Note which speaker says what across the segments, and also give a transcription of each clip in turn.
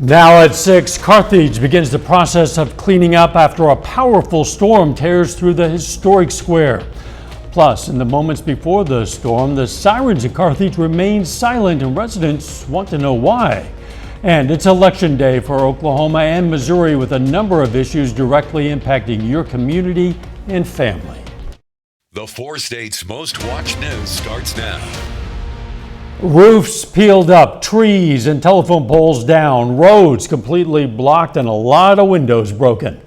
Speaker 1: Now at 6, Carthage begins the process of cleaning up after a powerful storm tears through the historic square. Plus, in the moments before the storm, the sirens in Carthage remain silent and residents want to know why. And it's election day for Oklahoma and Missouri with a number of issues directly impacting your community and family.
Speaker 2: The 4 states' most watched news starts now.
Speaker 1: Roofs peeled up, trees and telephone poles down, roads completely blocked, and a lot of windows broken.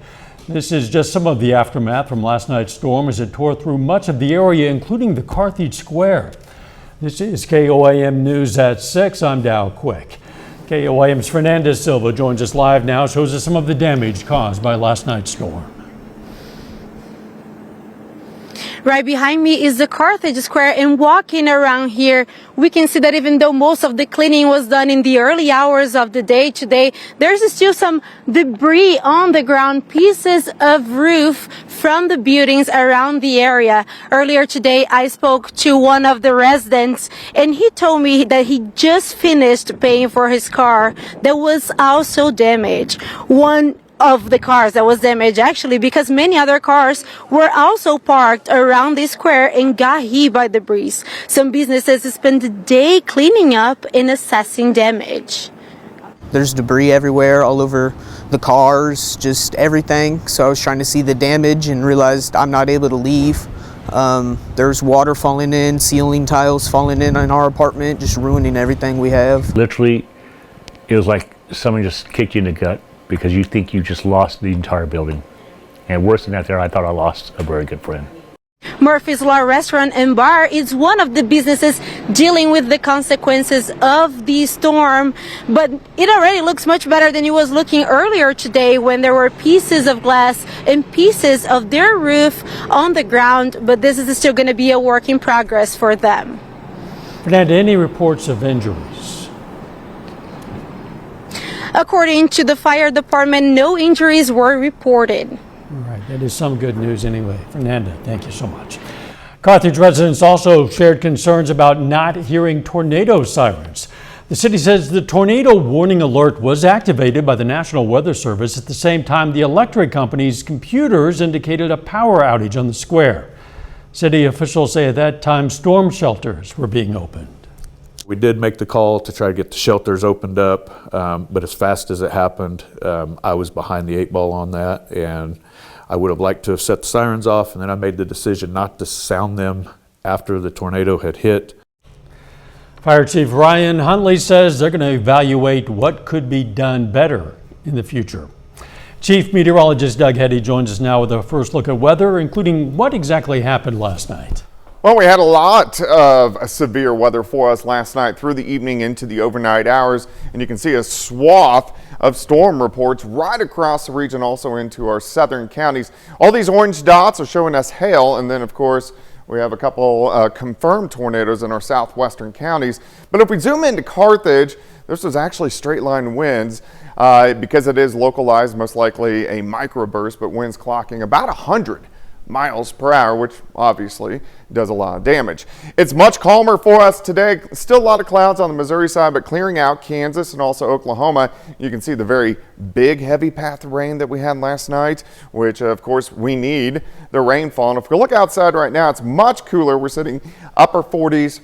Speaker 1: This is just some of the aftermath from last night's storm as it tore through much of the area, including the Carthage Square. This is KOAM News at 6. I'm Dow Quick. KOAM's Fernandez Silva joins us live now, shows us some of the damage caused by last night's storm.
Speaker 3: Right behind me is the Carthage Square, and walking around here, we can see that even though most of the cleaning was done in the early hours of the day today, there's still some debris on the ground, pieces of roof from the buildings around the area. Earlier today, I spoke to one of the residents, and he told me that he just finished paying for his car that was also damaged. One of the cars that was damaged, actually, because many other cars were also parked around the square and got hit by debris. Some businesses spent the day cleaning up and assessing damage.
Speaker 4: There's debris everywhere, all over the cars, just everything. So I was trying to see the damage and realized I'm not able to leave. There's water falling in, ceiling tiles falling in our apartment, just ruining everything we have.
Speaker 5: Literally, it was like someone just kicked you in the gut, because you think you just lost the entire building. And worse than that, I thought I lost a very good friend.
Speaker 3: Murphy's Law Restaurant and Bar is one of the businesses dealing with the consequences of the storm, but it already looks much better than it was looking earlier today when there were pieces of glass and pieces of their roof on the ground, but this is still going to be a work in progress for them.
Speaker 1: Fernanda, any reports of injuries?
Speaker 3: According to the fire department, no injuries were reported.
Speaker 1: All right, that is some good news anyway. Fernanda, thank you so much. Carthage residents also shared concerns about not hearing tornado sirens. The city says the tornado warning alert was activated by the National Weather Service at the same time the electric company's computers indicated a power outage on the square. City officials say at that time storm shelters were being opened.
Speaker 6: We did make the call to try to get the shelters opened up, but as fast as it happened, I was behind the 8 ball on that, and I would have liked to have set the sirens off, and then I made the decision not to sound them after the tornado had hit.
Speaker 1: Fire Chief Ryan Huntley says they're going to evaluate what could be done better in the future. Chief Meteorologist Doug Heddy joins us now with a first look at weather, including what exactly happened last night.
Speaker 7: Well, we had a lot of severe weather for us last night through the evening into the overnight hours, and you can see a swath of storm reports right across the region, also into our southern counties. All these orange dots are showing us hail, and then of course we have a couple confirmed tornadoes in our southwestern counties. But if we zoom into Carthage, this was actually straight line winds because it is localized, most likely a microburst, but winds clocking about 100 miles per hour, which obviously does a lot of damage. It's much calmer for us today. Still a lot of clouds on the Missouri side, but clearing out Kansas and also Oklahoma. You can see the very big heavy path of rain that we had last night, which of course we need the rainfall. And if we look outside right now, it's much cooler. We're sitting upper 40s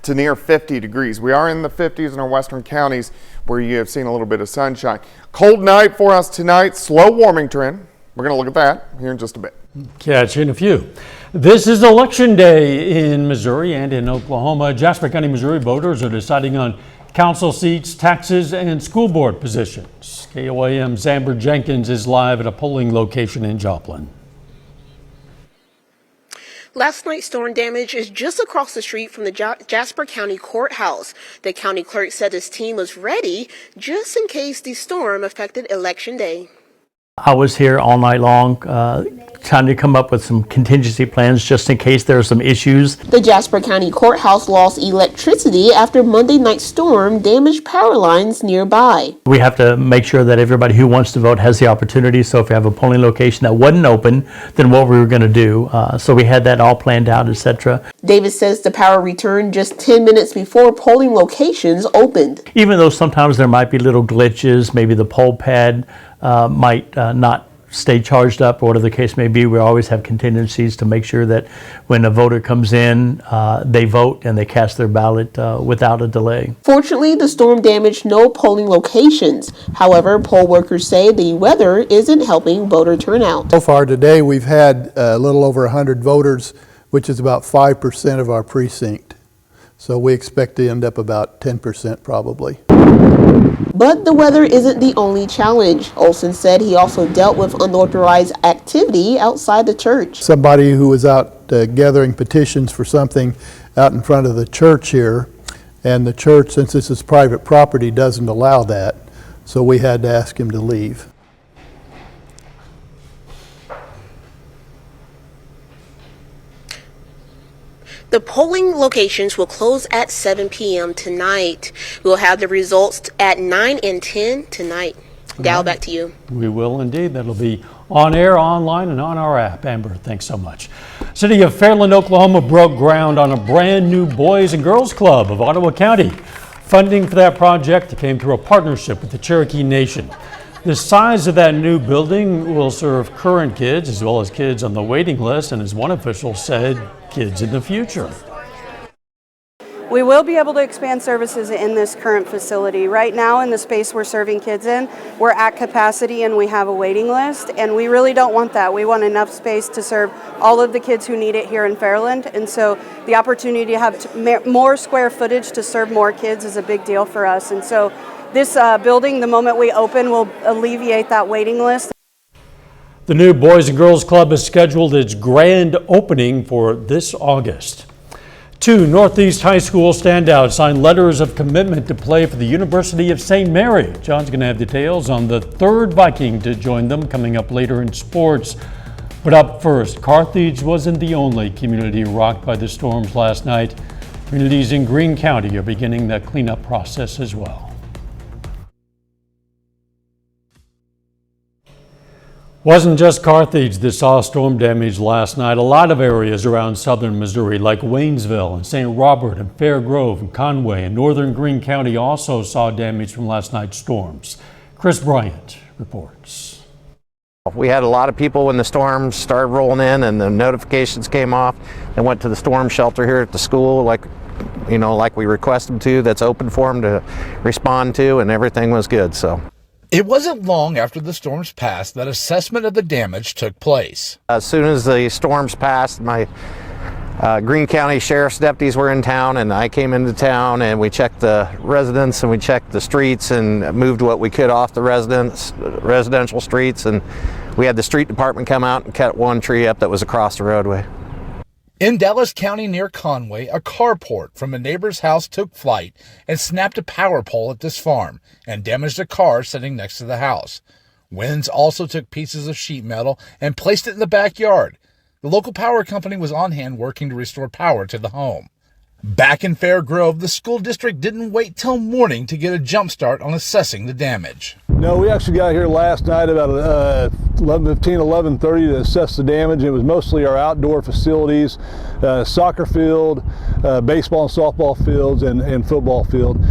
Speaker 7: to near 50 degrees. We are in the 50s in our western counties where you have seen a little bit of sunshine. Cold night for us tonight, slow warming trend. We're going to look at that here in just a bit.
Speaker 1: Catch you in a few. This is election day in Missouri and in Oklahoma. Jasper County, Missouri voters are deciding on council seats, taxes, and school board positions. KOAM's Amber Jenkins is live at a polling location in Joplin.
Speaker 8: Last night's storm damage is just across the street from the Jasper County Courthouse. The county clerk said his team was ready just in case the storm affected Election Day.
Speaker 5: I was here all night long trying to come up with some contingency plans just in case there are some issues.
Speaker 8: The Jasper County Courthouse lost electricity after Monday night's storm damaged power lines nearby.
Speaker 5: We have to make sure that everybody who wants to vote has the opportunity. So if you have a polling location that wasn't open, then what we were going to do. So we had that all planned out, etc.
Speaker 8: Davis says the power returned just 10 minutes before polling locations opened.
Speaker 5: Even though sometimes there might be little glitches, maybe the poll pad might not stay charged up or whatever the case may be, we always have contingencies to make sure that when a voter comes in, they vote and they cast their ballot without a delay.
Speaker 8: Fortunately, the storm damaged no polling locations. However, poll workers say the weather isn't helping voter turnout.
Speaker 9: So far today, we've had a little over 100 voters, which is about 5% of our precinct. So we expect to end up about 10% probably.
Speaker 8: But the weather isn't the only challenge. Olson said he also dealt with unauthorized activity outside the church.
Speaker 9: Somebody who was out gathering petitions for something out in front of the church here, and the church, since this is private property, doesn't allow that. So we had to ask him to leave.
Speaker 8: The polling locations will close at 7 p.m. tonight. We'll have the results at 9 and 10 tonight. Dow, back to you.
Speaker 1: We will indeed. That'll be on air, online, and on our app. Amber, thanks so much. City of Fairland, Oklahoma broke ground on a brand new Boys and Girls Club of Ottawa County. Funding for that project came through a partnership with the Cherokee Nation. The size of that new building will serve current kids as well as kids on the waiting list, and as one official said, kids in the future.
Speaker 10: We will be able to expand services in this current facility. Right now, in the space we're serving kids in, we're at capacity and we have a waiting list, and we really don't want that. We want enough space to serve all of the kids who need it here in Fairland, and so the opportunity to have more square footage to serve more kids is a big deal for us. And so this building, the moment we open, will alleviate that waiting list.
Speaker 1: The new Boys and Girls Club has scheduled its grand opening for this August. 2 Northeast High School standouts signed letters of commitment to play for the University of St. Mary. John's going to have details on the third Viking to join them coming up later in sports. But up first, Carthage wasn't the only community rocked by the storms last night. Communities in Greene County are beginning the cleanup process as well. Wasn't just Carthage that saw storm damage last night. A lot of areas around southern Missouri, like Waynesville and St. Robert and Fair Grove and Conway and northern Greene County, also saw damage from last night's storms. Chris Bryant reports.
Speaker 11: We had a lot of people when the storms started rolling in and the notifications came off and went to the storm shelter here at the school, like we requested them to, that's open for them to respond to, and everything was good. So
Speaker 12: it wasn't long after the storms passed that assessment of the damage took place.
Speaker 11: as soon as the storms passed, my Greene County Sheriff's deputies were in town, and I came into town and we checked the residents and we checked the streets and moved what we could off the residential streets, and we had the street department come out and cut one tree up that was across the roadway.
Speaker 12: In Dallas County near Conway, a carport from a neighbor's house took flight and snapped a power pole at this farm and damaged a car sitting next to the house. Winds also took pieces of sheet metal and placed it in the backyard. The local power company was on hand working to restore power to the home. Back in Fair Grove, the school district didn't wait till morning to get a jump start on assessing the damage.
Speaker 13: No, we actually got here last night about 11:15, 11:30 to assess the damage. It was mostly our outdoor facilities, soccer field, baseball and softball fields, and football field.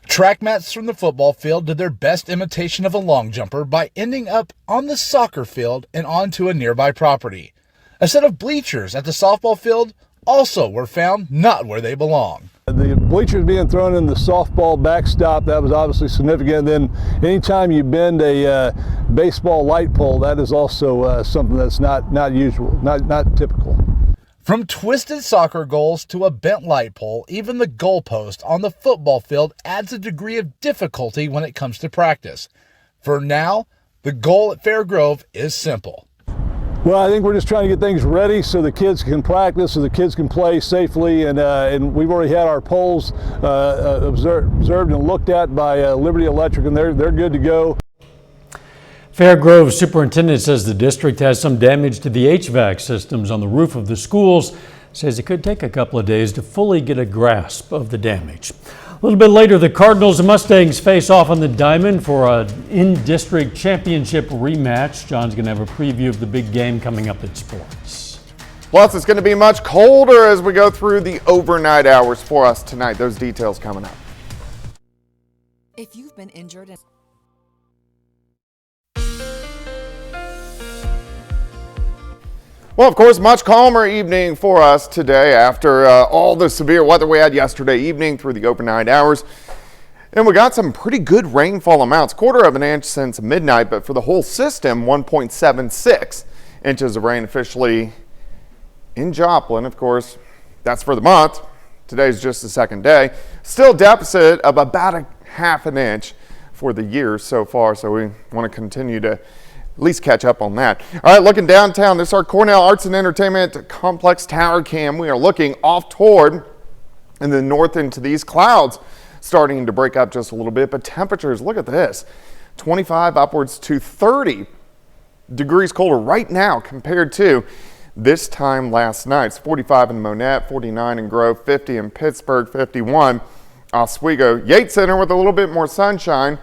Speaker 12: Track mats from the football field did their best imitation of a long jumper by ending up on the soccer field and onto a nearby property. A set of bleachers at the softball field also were found not where they belong.
Speaker 13: The bleachers being thrown in the softball backstop, that was obviously significant. Then anytime you bend a baseball light pole, that is also something that's not usual, not typical.
Speaker 12: From twisted soccer goals to a bent light pole, even the goalpost on the football field adds a degree of difficulty when it comes to practice. For now, the goal at Fair Grove is simple.
Speaker 13: Well, I think we're just trying to get things ready so the kids can practice, so the kids can play safely, and we've already had our poles observed and looked at by Liberty Electric, and they're good to go.
Speaker 1: Fairgrove superintendent says the district has some damage to the HVAC systems on the roof of the schools. Says it could take a couple of days to fully get a grasp of the damage. A little bit later, the Cardinals and Mustangs face off on the diamond for an in-district championship rematch. John's going to have a preview of the big game coming up at Sports.
Speaker 7: Plus, it's going to be much colder as we go through the overnight hours for us tonight. Those details coming up.
Speaker 14: If you've been injured and
Speaker 7: Well, of course, much calmer evening for us today after all the severe weather we had yesterday evening through the overnight hours. And we got some pretty good rainfall amounts, 1/4 inch since midnight, but for the whole system, 1.76 inches of rain officially in Joplin. Of course, that's for the month. Today's just the second day. Still deficit of about 1/2 inch for the year so far, so we want to continue to at least catch up on that. All right, looking downtown, this is our Cornell Arts and Entertainment Complex Tower Cam. We are looking off toward in the north into these clouds starting to break up just a little bit, but temperatures, look at this, 25 upwards to 30 degrees colder right now compared to this time last night. It's 45 in Monette, 49 in Grove, 50 in Pittsburgh, 51 Oswego. Yates Center with a little bit more sunshine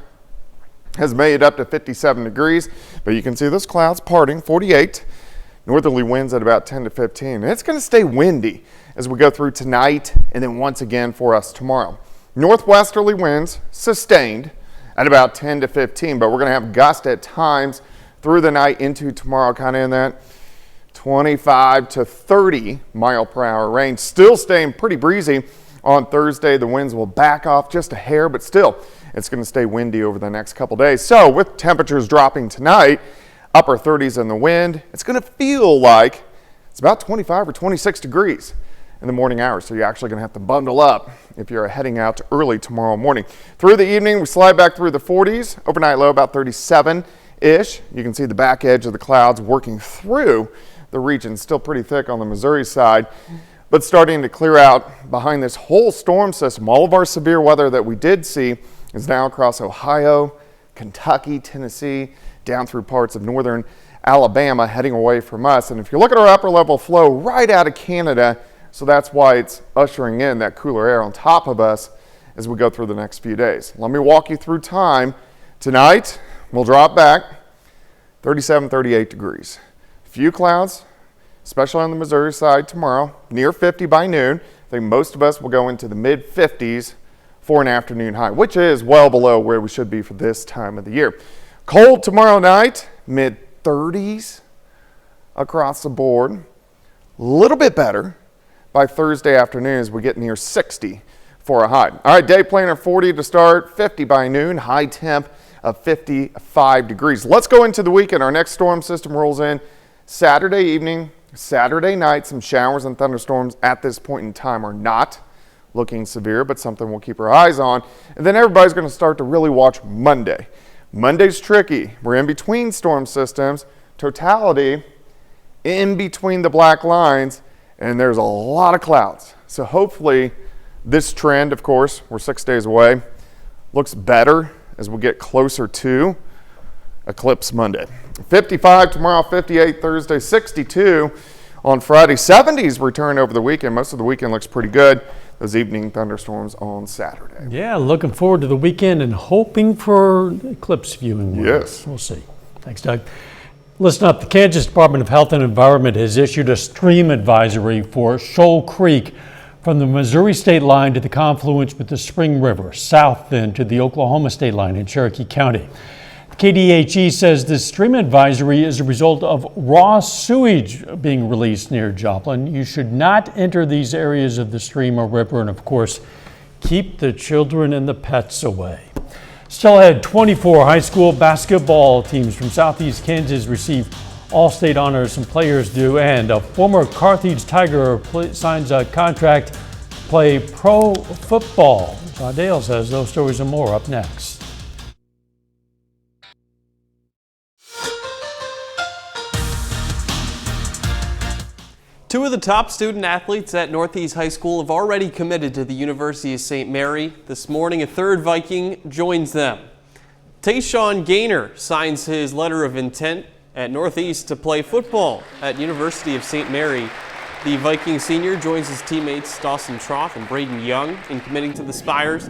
Speaker 7: has made it up to 57 degrees, but you can see those clouds parting, 48. Northerly winds at about 10 to 15. And it's going to stay windy as we go through tonight and then once again for us tomorrow. Northwesterly winds sustained at about 10 to 15, but we're going to have gusts at times through the night into tomorrow, kind of in that 25 to 30 mile per hour range. Still staying pretty breezy on Thursday. The winds will back off just a hair, but still it's going to stay windy over the next couple days. So with temperatures dropping tonight, upper 30s in the wind, it's going to feel like it's about 25 or 26 degrees in the morning hours. So you're actually going to have to bundle up if you're heading out early tomorrow morning. Through the evening, we slide back through the 40s. Overnight low about 37-ish. You can see the back edge of the clouds working through the region. Still pretty thick on the Missouri side, but starting to clear out behind this whole storm system. All of our severe weather that we did see is now across Ohio, Kentucky, Tennessee, down through parts of northern Alabama, heading away from us. And if you look at our upper level flow right out of Canada, so that's why it's ushering in that cooler air on top of us as we go through the next few days. Let me walk you through time. Tonight, we'll drop back 37, 38 degrees. Few clouds, especially on the Missouri side tomorrow, near 50 by noon. I think most of us will go into the mid 50s for an afternoon high, which is well below where we should be for this time of the year. Cold tomorrow night, mid 30s across the board. A little bit better by Thursday afternoon as we get near 60 for a high. All right, day planner 40 to start, 50 by noon, high temp of 55 degrees. Let's go into the weekend. Our next storm system rolls in Saturday evening, Saturday night. Some showers and thunderstorms at this point in time are not looking severe, but something we'll keep our eyes on. And then everybody's going to start to really watch Monday. Monday's tricky. We're in between storm systems, totality in between the black lines, and there's a lot of clouds. So hopefully this trend, of course, we're 6 days away, looks better as we get closer to Eclipse Monday. 55 tomorrow, 58 Thursday, 62 on Friday. 70s return over the weekend. Most of the weekend looks pretty good. Those evening thunderstorms on Saturday.
Speaker 1: Yeah, looking forward to the weekend and hoping for eclipse viewing.
Speaker 7: Yes.
Speaker 1: We'll see. Thanks, Doug. Listen up. The Kansas Department of Health and Environment has issued a stream advisory for Shoal Creek from the Missouri state line to the confluence with the Spring River, south then to the Oklahoma state line in Cherokee County. KDHE says this stream advisory is a result of raw sewage being released near Joplin. You should not enter these areas of the stream or river, and of course, keep the children and the pets away. Still ahead, 24 high school basketball teams from Southeast Kansas receive all-state honors, some players do, and a former Carthage Tiger signs a contract to play pro football. Dale says those stories and more up next.
Speaker 15: Two of the top student athletes at Northeast High School have already committed to the University of St. Mary. This morning, a third Viking joins them. Tayshawn Gaynor signs his letter of intent at Northeast to play football at University of St. Mary. The Viking senior joins his teammates Dawson Troth and Braden Young in committing to the Spires.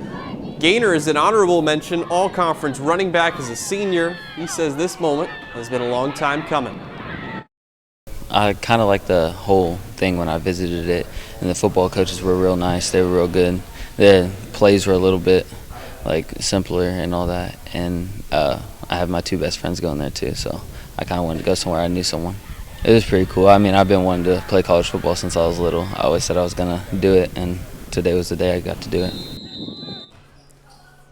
Speaker 15: Gaynor is an honorable mention all-conference running back as a senior. He says this moment has been a long time coming.
Speaker 16: I kind of liked the whole thing when I visited it, and the football coaches were real nice. They were real good. The plays were a little bit simpler and all that, and I have my two best friends going there too, so I kind of wanted to go somewhere I knew someone. It was pretty cool. I mean, I've been wanting to play college football since I was little. I always said I was going to do it, and today was the day I got to do it.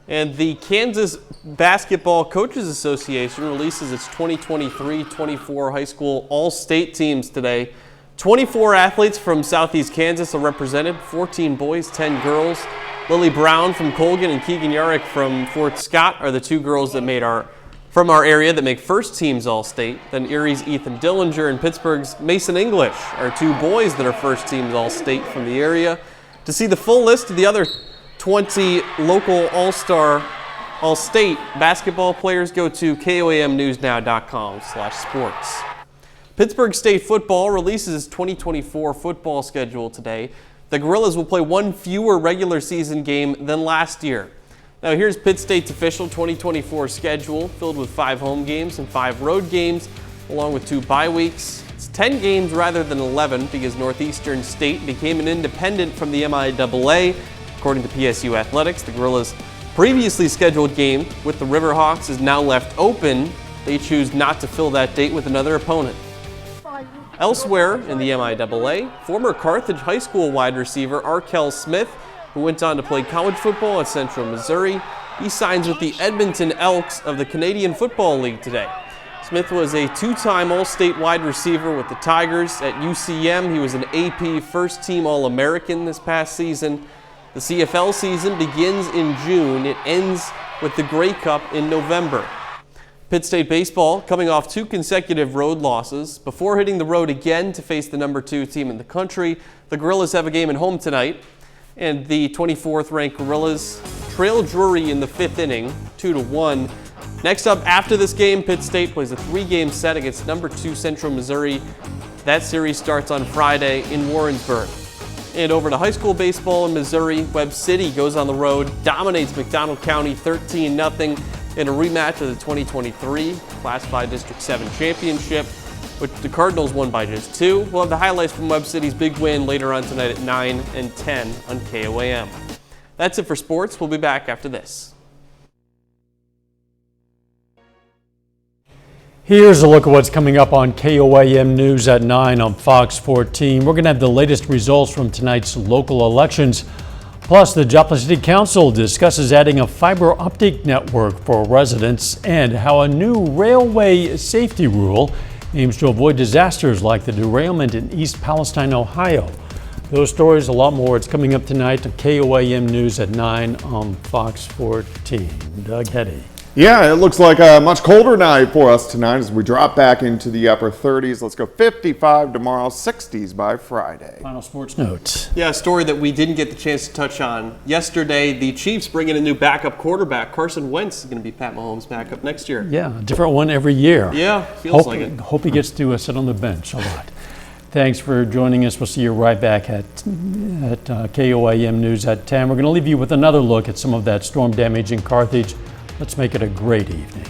Speaker 15: And the Kansas Basketball Coaches Association releases its 2023-24 high school all-state teams today. 24 athletes from Southeast Kansas are represented, 14 boys, 10 girls. Lily Brown from Colgan and Keegan Yarrick from Fort Scott are the two girls that from our area that make first teams all-state. Then Erie's Ethan Dillinger and Pittsburgh's Mason English are two boys that are first teams all-state from the area. To see the full list of the other 20 local all-state basketball players, go to koamnewsnow.com/sports. Pittsburgh State football releases its 2024 football schedule today. The Gorillas will play one fewer regular season game than last year. Now here's Pitt State's official 2024 schedule, filled with 5 home games and 5 road games, along with 2 bye weeks. It's 10 games rather than 11 because Northeastern State became an independent from the MIAA. According to PSU Athletics, the Gorillas' previously scheduled game with the Riverhawks is now left open. They choose not to fill that date with another opponent. Elsewhere in the MIAA, former Carthage High School wide receiver Arkell Smith, who went on to play college football at Central Missouri, he signs with the Edmonton Elks of the Canadian Football League today. Smith was a 2-time All-State wide receiver with the Tigers. At UCM, he was an AP first-team All-American this past season. The CFL season begins in June. It ends with the Grey Cup in November. Pitt State baseball coming off 2 consecutive road losses. Before hitting the road again to face the number 2 team in the country, the Gorillas have a game at home tonight. And the 24th ranked Gorillas trail Drury in the 5th inning, 2-1. Next up after this game, Pitt State plays a 3-game set against number 2 Central Missouri. That series starts on Friday in Warrensburg. And over to high school baseball in Missouri, Webb City goes on the road, dominates McDonald County 13-0 in a rematch of the 2023 Class 5 District 7 championship, which the Cardinals won by just 2. We'll have the highlights from Webb City's big win later on tonight at 9 and 10 on KOAM. That's it for sports. We'll be back after this.
Speaker 1: Here's a look at what's coming up on KOAM News at 9 on Fox 14. We're going to have the latest results from tonight's local elections. Plus, the Joplin City Council discusses adding a fiber optic network for residents and how a new railway safety rule aims to avoid disasters like the derailment in East Palestine, Ohio. Those stories, a lot more. It's coming up tonight on KOAM News at 9 on Fox 14. Doug Heddy.
Speaker 7: Yeah, it looks like a much colder night for us tonight as we drop back into the upper 30s. Let's go 55 tomorrow, 60s by Friday.
Speaker 1: Final sports notes.
Speaker 15: Yeah, a story that we didn't get the chance to touch on. Yesterday, the Chiefs bring in a new backup quarterback. Carson Wentz is going to be Pat Mahomes' backup next year.
Speaker 1: Yeah, a different one every year.
Speaker 15: Yeah, feels like it.
Speaker 1: Hope he gets to sit on the bench a lot. Thanks for joining us. We'll see you right back at KOAM News at 10. We're going to leave you with another look at some of that storm damage in Carthage. Let's make it a great evening.